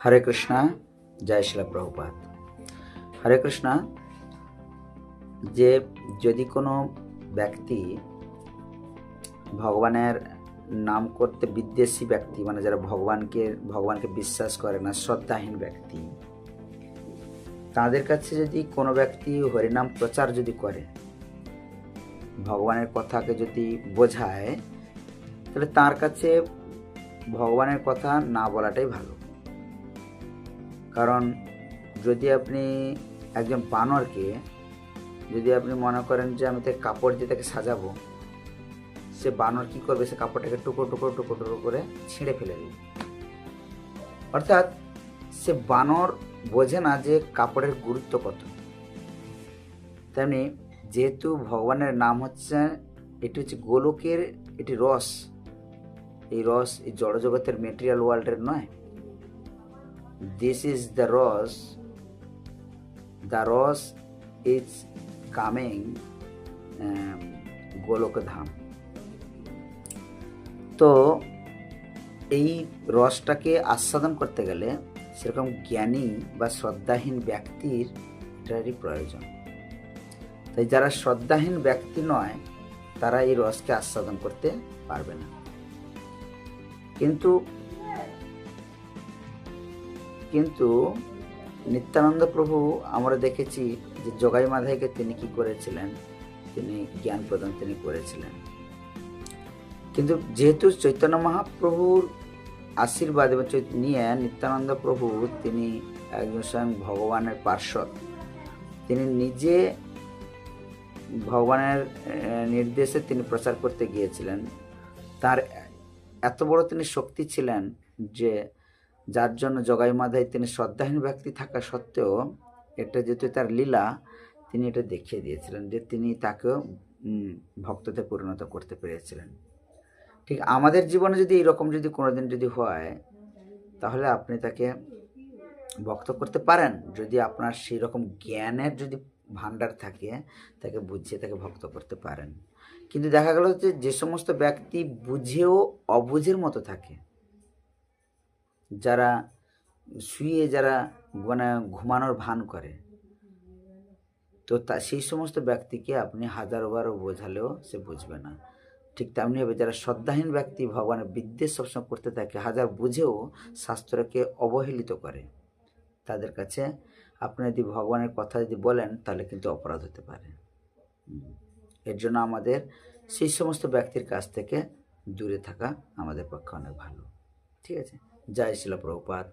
হরে কৃষ্ণা, জয় শিলা প্রভুপাদ। হরে কৃষ্ণা, যে যদি কোনো ব্যক্তি ভগবানের নাম করতে বিদ্বেষী ব্যক্তি, মানে যারা ভগবানকে বিশ্বাস করে না, শ্রদ্ধাহীন ব্যক্তি, তাদের কাছে যদি কোনো ব্যক্তি হরিনাম প্রচার যদি করে, ভগবানের কথাকে যদি বোঝায়, তাহলে তার কাছে ভগবানের কথা না বলাটাই ভালো। কারণ যদি আপনি একজন বানরকে যদি আপনি মনে করেন যে আমি তাকে কাপড় দিয়ে তাকে সাজাবো, সে বানর কি করবে? সে কাপড়টাকে টুকরো টুকরো টুকরো টুকরো করে ছিঁড়ে ফেলে দেবে। অর্থাৎ সে বানর বোঝে না যে কাপড়ের গুরুত্ব কত। তেমনি যেহেতু ভগবানের নাম হচ্ছে, এটি হচ্ছে গোলকের, এটি রস, এই রস এই জড়জগতের মেটেরিয়াল ওয়ার্ল্ডের নয়। দিস ইজ দ্য রস, দ্য রস ইজ কামিং গোলক ধাম। তো এই রসটাকে আস্বাদন করতে গেলে সেরকম জ্ঞানী বা শ্রদ্ধাহীন ব্যক্তির এটারই প্রয়োজন। তাই যারা শ্রদ্ধাহীন ব্যক্তি নয়, তারা এই রসকে আস্বাদন করতে পারবে না। কিন্তু নিত্যানন্দ প্রভু আমরা দেখেছি যে জগাই মাধাইকে তিনি কি করেছিলেন, তিনি জ্ঞান প্রদান তিনি করেছিলেন। কিন্তু যেহেতু চৈতন্য মহাপ্রভুর আশীর্বাদ এবং নিয়ে নিত্যানন্দ প্রভু তিনি একজন স্বয়ং ভগবানের পার্শ্বদ, তিনি নিজে ভগবানের নির্দেশে তিনি প্রচার করতে গিয়েছিলেন। তার এত বড় তিনি শক্তি ছিলেন যে যার জন্য জগাই মাধাই তিনি শ্রদ্ধাহীন ব্যক্তি থাকা সত্ত্বেও, এটা যেহেতু তার লীলা, তিনি এটা দেখিয়ে দিয়েছিলেন যে তিনি তাকেও ভক্ততে পরিণত করতে পেরেছিলেন। ঠিক আমাদের জীবনে যদি এইরকম যদি কোনোদিন যদি হয়, তাহলে আপনি তাকে ভক্ত করতে পারেন যদি আপনার সেই রকম জ্ঞানের যদি ভাণ্ডার থাকে, তাকে বুঝিয়ে তাকে ভক্ত করতে পারেন। কিন্তু দেখা গেল যে সমস্ত ব্যক্তি বুঝেও অবুঝের মতো থাকে, যারা শুয়ে যারা মানে ঘুমানোর ভান করে, তো সেই সমস্ত ব্যক্তিকে আপনি হাজারবারও বোঝালেও সে বুঝবে না। ঠিক তেমনি হবে যারা শ্রদ্ধাহীন ব্যক্তি ভগবানের বিদ্বেষ সবসময় করতে থাকে, হাজার বুঝেও শাস্ত্রকে অবহেলিত করে, তাদের কাছে আপনি যদি ভগবানের কথা যদি বলেন, তাহলে কিন্তু অপরাধ হতে পারে। এর জন্য আমাদের সেই সমস্ত ব্যক্তির কাছ থেকে দূরে থাকা আমাদের পক্ষে অনেক ভালো। ঠিক আছে, জয় শিলা প্রভুপাদ।